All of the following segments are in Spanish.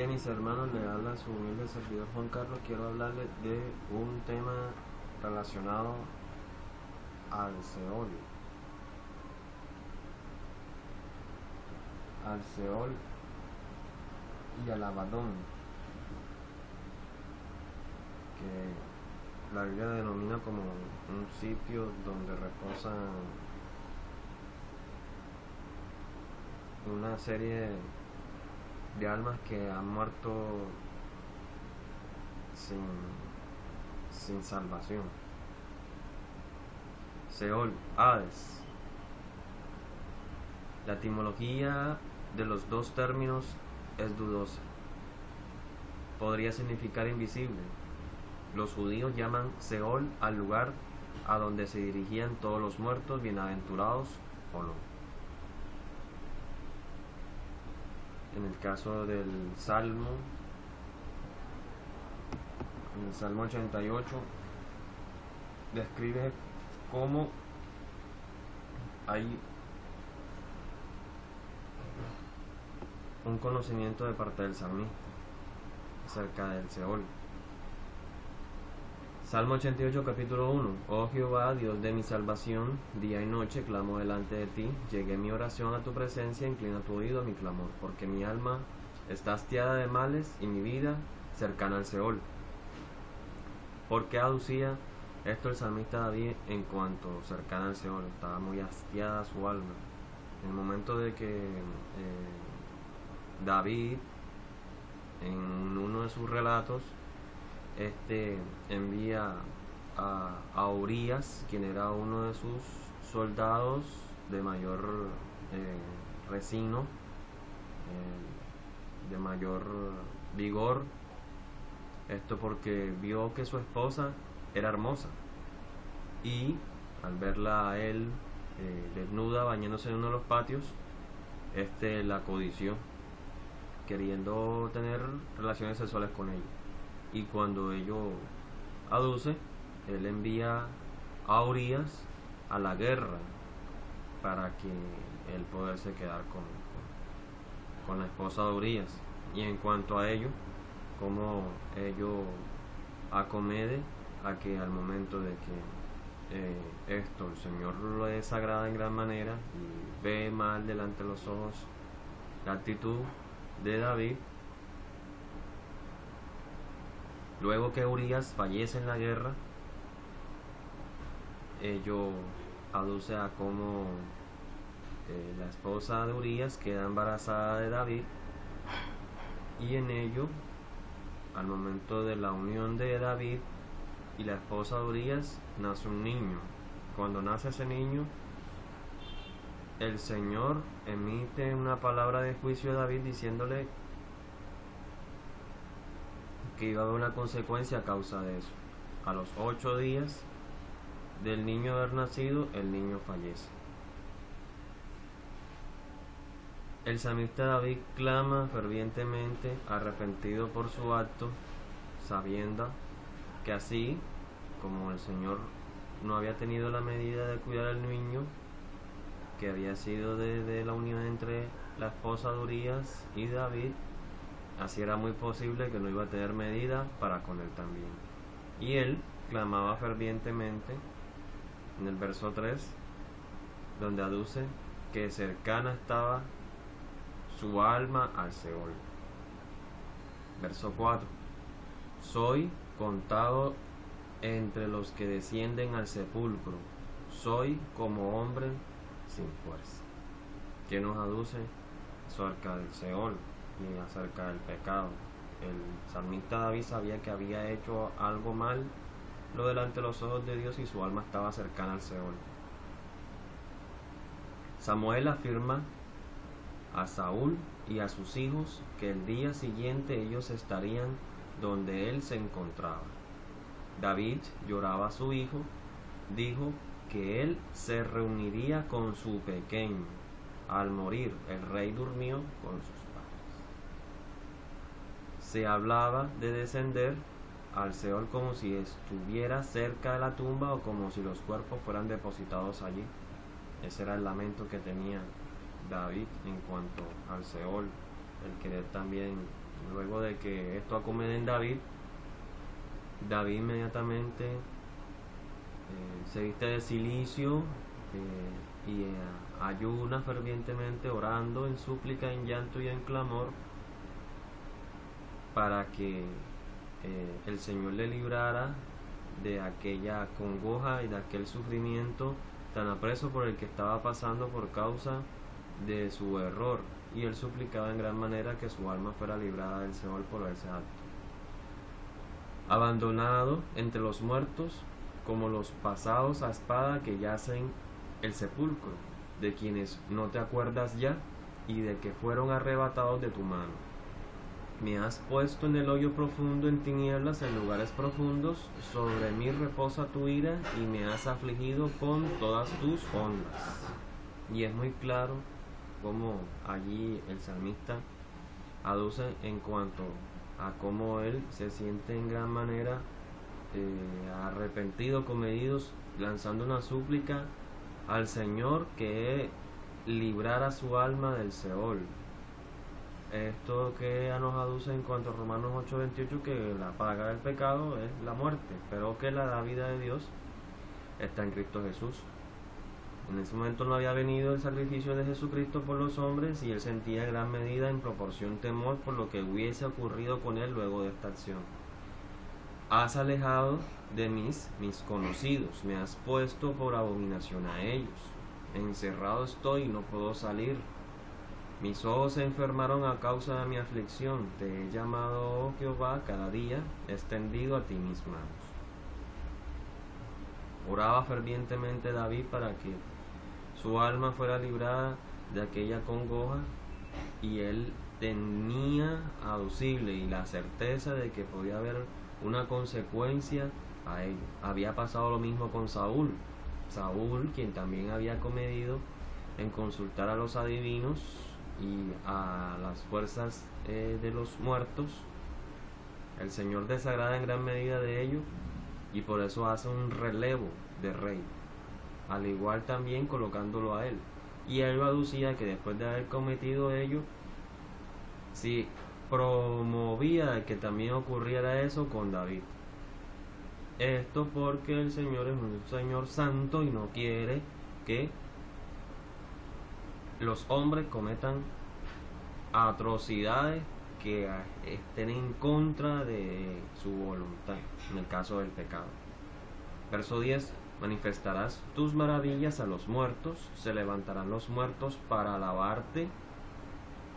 día, mis hermanos, le habla su humilde servidor Juan Carlos. Quiero hablarles de un tema relacionado al Seol y al Abadón, que la Biblia denomina como un sitio donde reposan una serie de almas que han muerto sin salvación. Seol, Hades. La etimología de los dos términos es dudosa. Podría significar invisible. Los judíos llaman Seol al lugar a donde se dirigían todos los muertos, bienaventurados o no. En el caso del Salmo, en el Salmo 88, describe cómo hay un conocimiento de parte del salmista acerca del Seol. Salmo 88, capítulo 1. Oh Jehová, Dios de mi salvación, día y noche clamo delante de ti. Llegué mi oración a tu presencia, inclina tu oído a mi clamor, porque mi alma está hastiada de males y mi vida cercana al Seol. ¿Por qué aducía esto el salmista David en cuanto cercana al Seol? Estaba muy hastiada su alma. En el momento de que David, en uno de sus relatos, envía a Urías, quien era uno de sus soldados de mayor resino, de mayor vigor. Esto porque vio que su esposa era hermosa y al verla a él desnuda bañándose en uno de los patios, la codició, queriendo tener relaciones sexuales con ella. Y cuando ello aduce, él envía a Urías a la guerra para que él pudiese quedar con la esposa de Urías. Y en cuanto a ello, como ello acomete a que al momento de que el Señor lo desagrada en gran manera y ve mal delante de los ojos la actitud de David. Luego que Urías fallece en la guerra, ello aduce a cómo la esposa de Urías queda embarazada de David, y en ello, al momento de la unión de David y la esposa de Urías, nace un niño. Cuando nace ese niño, el Señor emite una palabra de juicio a David diciéndole que iba a haber una consecuencia a causa de eso. A los 8 días del niño haber nacido, el niño fallece. El salmista David clama fervientemente, arrepentido por su acto, sabiendo que así como el Señor no había tenido la medida de cuidar al niño, que había sido de la unión entre la esposa de Urías y David, así era muy posible que no iba a tener medida para con él también. Y él clamaba fervientemente en el verso 3, donde aduce que cercana estaba su alma al Seol. Verso 4. Soy contado entre los que descienden al sepulcro, soy como hombre sin fuerza. ¿Qué nos aduce acerca del Seol y acerca del pecado? El salmista David sabía que había hecho algo mal lo delante de los ojos de Dios y su alma estaba cercana al Seol. Samuel afirma a Saúl y a sus hijos que el día siguiente ellos estarían donde él se encontraba. David lloraba a su hijo, dijo que él se reuniría con su pequeño. Al morir, el rey durmió con sus padres. Se hablaba de descender al Seol como si estuviera cerca de la tumba o como si los cuerpos fueran depositados allí. Ese era el lamento que tenía David en cuanto al Seol, el querer también Luego de que esto acomete en David, David inmediatamente se viste de cilicio y ayuna fervientemente, orando en súplica, en llanto y en clamor, para que el Señor le librara de aquella congoja y de aquel sufrimiento tan apreso por el que estaba pasando por causa de su error, y él suplicaba en gran manera que su alma fuera librada del Seol por ese acto. Abandonado entre los muertos, como los pasados a espada que yacen el sepulcro, de quienes no te acuerdas ya, y de que fueron arrebatados de tu mano. Me has puesto en el hoyo profundo, en tinieblas, en lugares profundos. Sobre mí reposa tu ira, y me has afligido con todas tus ondas. Y es muy claro cómo allí el salmista aduce en cuanto a cómo él se siente en gran manera arrepentido, comedido, lanzando una súplica al Señor que librara su alma del Seol. Esto que nos aduce en cuanto a Romanos 8:28, que la paga del pecado es la muerte, pero que la vida de Dios está en Cristo Jesús. En ese momento no había venido el sacrificio de Jesucristo por los hombres, y él sentía en gran medida, en proporción, temor por lo que hubiese ocurrido con él luego de esta acción. Has alejado de mis conocidos, me has puesto por abominación a ellos. Encerrado estoy y no puedo salir. Mis ojos se enfermaron a causa de mi aflicción. Te he llamado, oh Jehová, cada día, extendido a ti mis manos. Oraba fervientemente David para que su alma fuera librada de aquella congoja, y él tenía aducible y la certeza de que podía haber una consecuencia a ello. Había pasado lo mismo con Saúl, quien también había comedido en consultar a los adivinos y a las fuerzas de los muertos. El Señor desagrada en gran medida de ello, y por eso hace un relevo de rey, al igual también colocándolo a él. Y él aducía que después de haber cometido ello, si promovía que también ocurriera eso con David. Esto porque el Señor es un Señor santo y no quiere que los hombres cometan atrocidades que estén en contra de su voluntad, en el caso del pecado. Verso 10: manifestarás tus maravillas a los muertos, se levantarán los muertos para alabarte,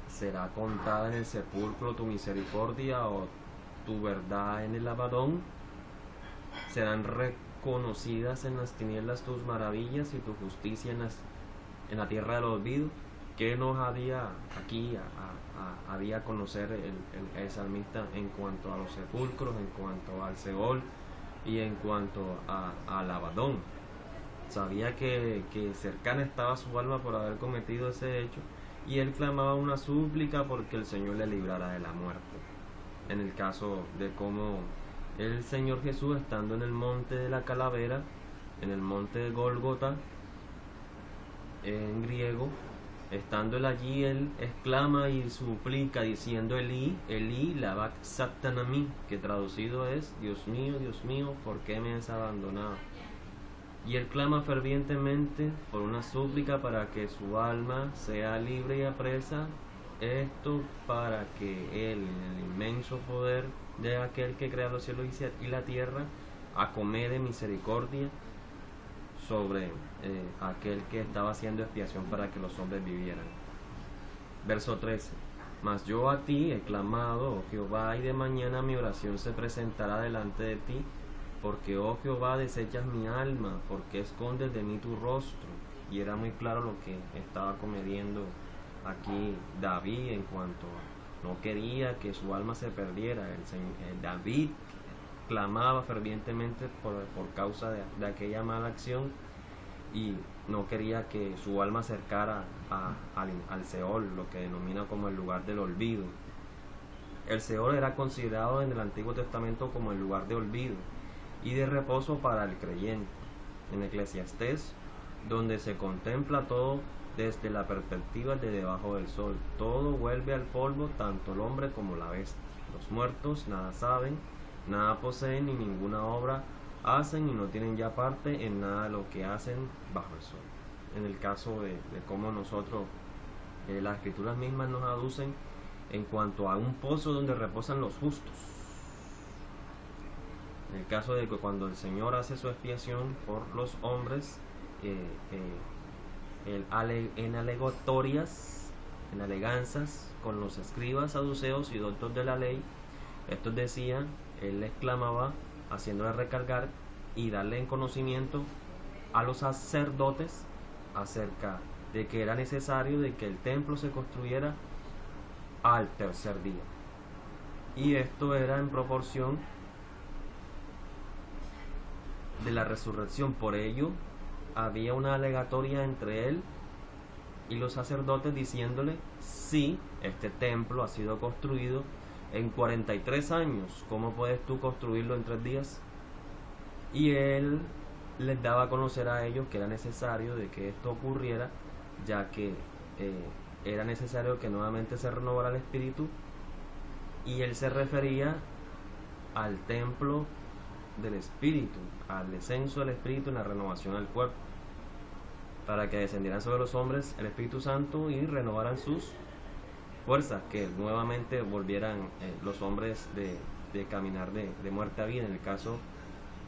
será contada en el sepulcro tu misericordia o tu verdad en el Abadón, serán reconocidas en las tinieblas tus maravillas y tu justicia en la tierra del olvido. ¿Qué nos había aquí había conocer el salmista en cuanto a los sepulcros, en cuanto al Seol y en cuanto al Abadón? Sabía que cercana estaba su alma por haber cometido ese hecho, y él clamaba una súplica porque el Señor le librara de la muerte. En el caso de cómo el Señor Jesús, estando en el monte de la calavera, en el monte de Gólgota, en griego, estando él allí, él exclama y suplica diciendo: Elí, Elí, lama sabachthani, que traducido es: Dios mío, ¿por qué me has abandonado? Y él clama fervientemente por una súplica para que su alma sea libre y apresa, esto para que él, en el inmenso poder de aquel que crea los cielos y la tierra, acomede misericordia sobre aquel que estaba haciendo expiación para que los hombres vivieran. Verso 13: mas yo a ti he clamado, oh Jehová, y de mañana mi oración se presentará delante de ti, porque, oh Jehová, desechas mi alma, porque escondes de mí tu rostro. Y era muy claro lo que estaba cometiendo aquí David en cuanto a no quería que su alma se perdiera. David clamaba fervientemente por causa de aquella mala acción, y no quería que su alma acercara al Seol, lo que denomina como el lugar del olvido. El Seol era considerado en el Antiguo Testamento como el lugar de olvido y de reposo para el creyente. En Eclesiastés, donde se contempla todo desde la perspectiva de debajo del sol. Todo vuelve al polvo, tanto el hombre como la bestia. Los muertos nada saben, nada poseen, ni ninguna obra hacen, y no tienen ya parte en nada de lo que hacen bajo el sol. En el caso de cómo nosotros, las escrituras mismas nos aducen en cuanto a un pozo donde reposan los justos. En el caso de que cuando el Señor hace su expiación por los hombres, en alegatorias, en aleganzas con los escribas, saduceos y doctores de la ley, estos decían, él les clamaba, haciéndole recargar y darle en conocimiento a los sacerdotes acerca de que era necesario de que el templo se construyera al tercer día, y esto era en proporción de la resurrección. Por ello había una alegatoria entre él y los sacerdotes diciéndole: si este templo ha sido construido en 43 años, ¿cómo puedes tú construirlo en 3 días? Y él les daba a conocer a ellos que era necesario de que esto ocurriera, ya que era necesario que nuevamente se renovara el espíritu, y él se refería al templo del espíritu, al descenso del espíritu en la renovación del cuerpo, para que descendieran sobre los hombres el Espíritu Santo y renovaran sus fuerzas, que nuevamente volvieran los hombres de caminar de muerte a vida. En el caso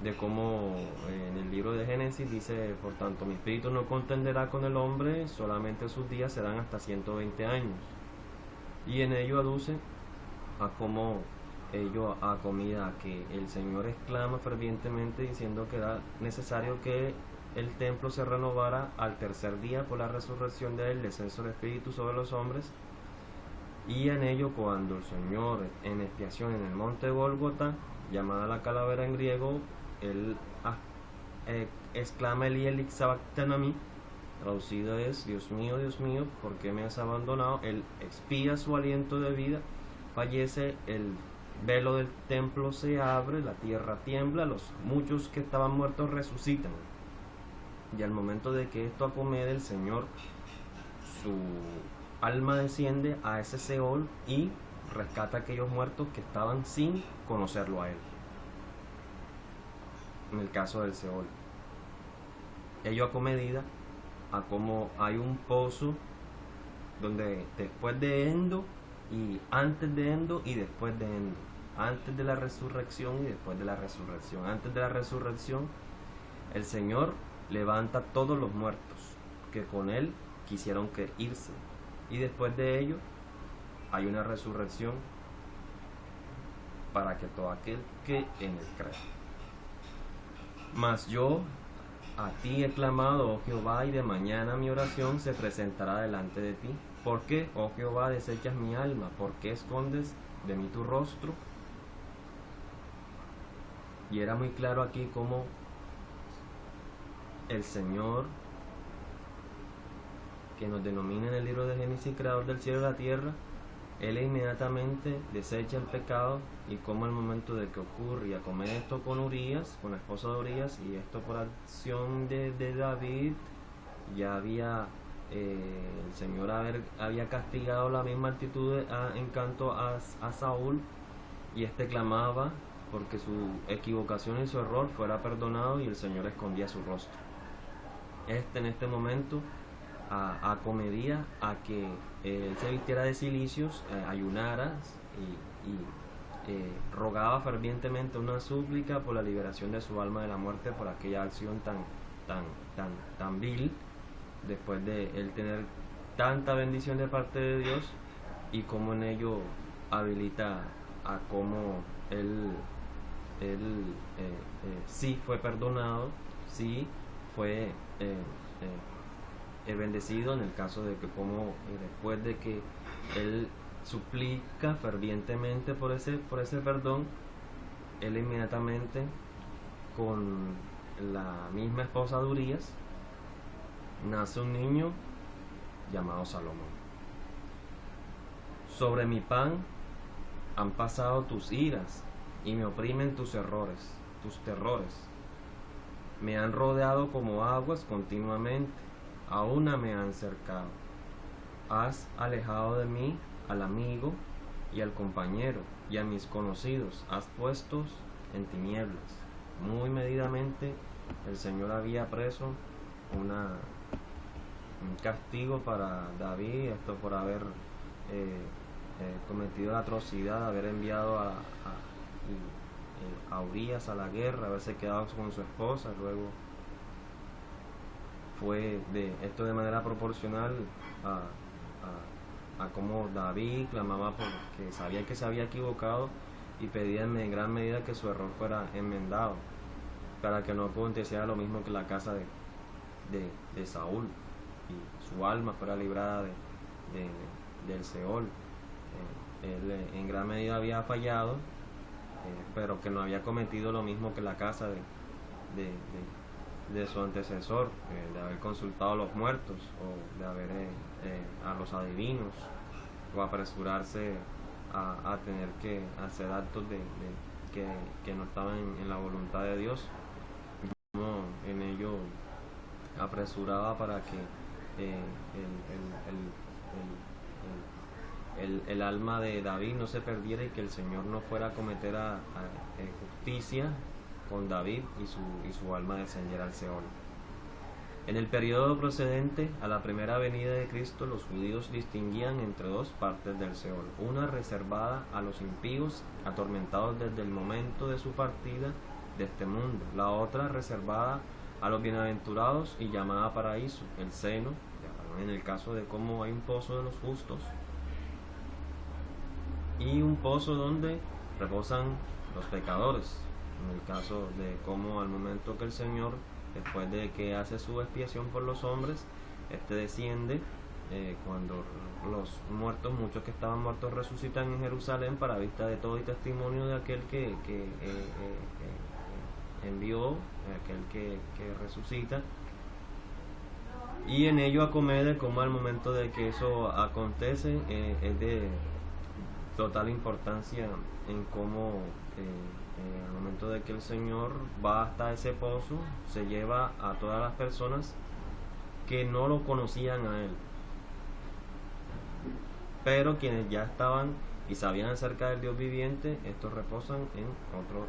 de cómo en el libro de Génesis dice: por tanto, mi espíritu no contenderá con el hombre, solamente sus días serán hasta 120 años. Y en ello aduce a cómo ello a comida, que el Señor exclama fervientemente diciendo que era necesario que el templo se renovara al tercer día por la resurrección del descenso del Espíritu sobre los hombres. Y en ello, cuando el Señor en expiación en el monte Gólgota, llamada la calavera en griego, él exclama Eli sabachthani, traducido es: Dios mío, ¿por qué me has abandonado? Él expía su aliento de vida, fallece, el velo del templo se abre, la tierra tiembla, los muchos que estaban muertos resucitan. Y al momento de que esto acomete, el Señor, su alma desciende a ese Seol y rescata a aquellos muertos que estaban sin conocerlo a él. En el caso del Seol, ello acomedida a como hay un pozo donde después de Endo y antes de Endo y después de Endo, antes de la resurrección y después de la resurrección. Antes de la resurrección, el Señor levanta a todos los muertos que con él quisieron que irse, y después de ello hay una resurrección para que todo aquel que en él crea. Mas yo a ti he clamado, oh Jehová, y de mañana mi oración se presentará delante de ti. ¿Por qué, oh Jehová, desechas mi alma? ¿Por qué escondes de mí tu rostro? Y era muy claro aquí cómo el Señor, que nos denomina en el libro de Génesis creador del cielo y la tierra, él inmediatamente desecha el pecado, y como el momento de que ocurre y acomete esto con Urías, con la esposa de Urías, y esto por acción de David, ya había el Señor había castigado la misma actitud en cuanto a Saúl, y este clamaba porque su equivocación y su error fuera perdonado, y el Señor escondía su rostro. En este momento acomedía a que él se vistiera de cilicios, ayunara y rogaba fervientemente una súplica por la liberación de su alma de la muerte por aquella acción tan vil, después de él tener tanta bendición de parte de Dios, y como en ello habilita a cómo él sí fue perdonado, sí fue bendecido, en el caso de que como después de que él suplica fervientemente por ese perdón, él inmediatamente con la misma esposa de Urías nace un niño llamado Salomón. Sobre mi pan han pasado tus iras y me oprimen tus terrores. Me han rodeado como aguas continuamente. a una me han cercado. Has alejado de mí al amigo y al compañero, y a mis conocidos has puesto en tinieblas. Muy medidamente el Señor había preso un castigo para David, esto por haber cometido la atrocidad de haber enviado a Urías a la guerra, haberse quedado con su esposa. Luego fue esto de manera proporcional a cómo David clamaba porque sabía que se había equivocado y pedía en gran medida que su error fuera enmendado, para que no aconteciera lo mismo que la casa de Saúl, y su alma fuera librada del Seol. Él en gran medida había fallado, pero que no había cometido lo mismo que la casa de su antecesor, de haber consultado a los muertos, o de haber a los adivinos, o apresurarse a tener que hacer actos que no estaban en la voluntad de Dios. Como en ello apresuraba para que el alma de David no se perdiera y que el Señor no fuera a cometer justicia con David y su alma descendiera al Seol. En el periodo procedente a la primera venida de Cristo, los judíos distinguían entre dos partes del Seol, una reservada a los impíos atormentados desde el momento de su partida de este mundo, la otra reservada a los bienaventurados y llamada paraíso, el seno, en el caso de cómo hay un pozo de los justos y un pozo donde reposan los pecadores, en el caso de cómo al momento que el Señor, después de que hace su expiación por los hombres, desciende, cuando los muertos, muchos que estaban muertos, resucitan en Jerusalén para vista de todo y testimonio de aquel que envió, aquel que resucita. Y en ello acomete como al momento de que eso acontece, es de total importancia en cómo al momento de que el Señor va hasta ese pozo, se lleva a todas las personas que no lo conocían a Él, pero quienes ya estaban y sabían acerca del Dios viviente, estos reposan en otros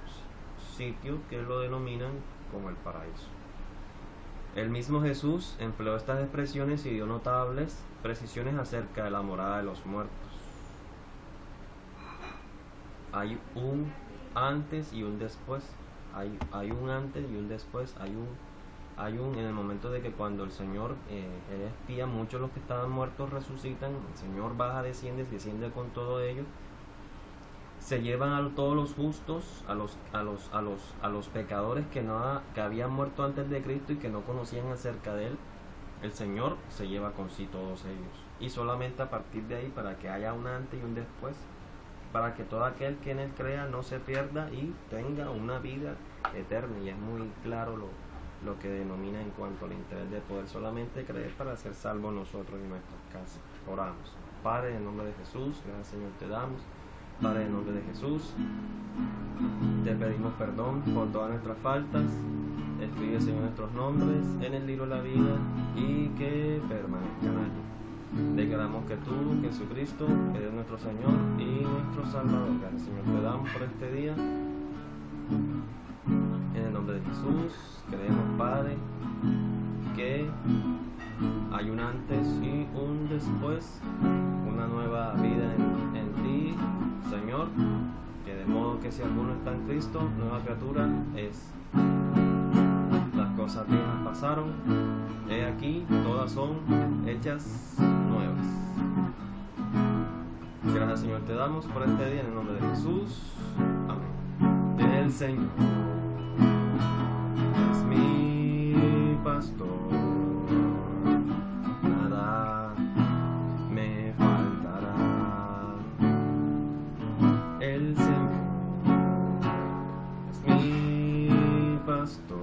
sitios que lo denominan como el paraíso. El mismo Jesús empleó estas expresiones y dio notables precisiones acerca de la morada de los muertos. Hay un antes y un después, hay un antes y un después, hay un en el momento de que cuando el Señor Él expía, muchos los que estaban muertos resucitan, el Señor baja, desciende con todo ello, se llevan a todos los justos, a los pecadores que habían muerto antes de Cristo y que no conocían acerca de Él. El Señor se lleva con sí todos ellos, y solamente a partir de ahí, para que haya un antes y un después, para que todo aquel que en Él crea no se pierda y tenga una vida eterna. Y es muy claro lo que denomina en cuanto al interés de poder solamente creer para ser salvos nosotros y nuestras casas. Oramos. Padre, en el nombre de Jesús, gracias Señor te damos. Padre, en el nombre de Jesús, te pedimos perdón por todas nuestras faltas. Escribe, Señor, nuestros nombres en el libro de la vida y que permanezcan allí. Declaramos que tú, Jesucristo, eres nuestro Señor y nuestro Salvador. Gracias, Señor, te damos por este día. En el nombre de Jesús, creemos, Padre, que hay un antes y un después, una nueva vida en ti, Señor, que de modo que si alguno está en Cristo, nueva criatura es. Las cosas viejas pasaron, he aquí, todas son hechas nuevas. Gracias, Señor, te damos por este día en el nombre de Jesús. Amén. El Señor es mi pastor, nada me faltará. El Señor es mi pastor,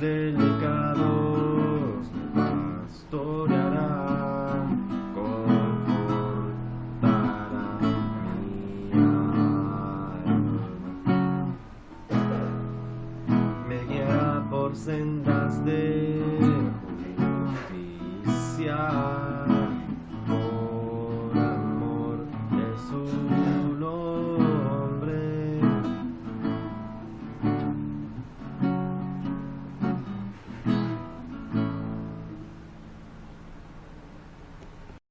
delicados me pastoreará, confortará mi por sendas de justicia.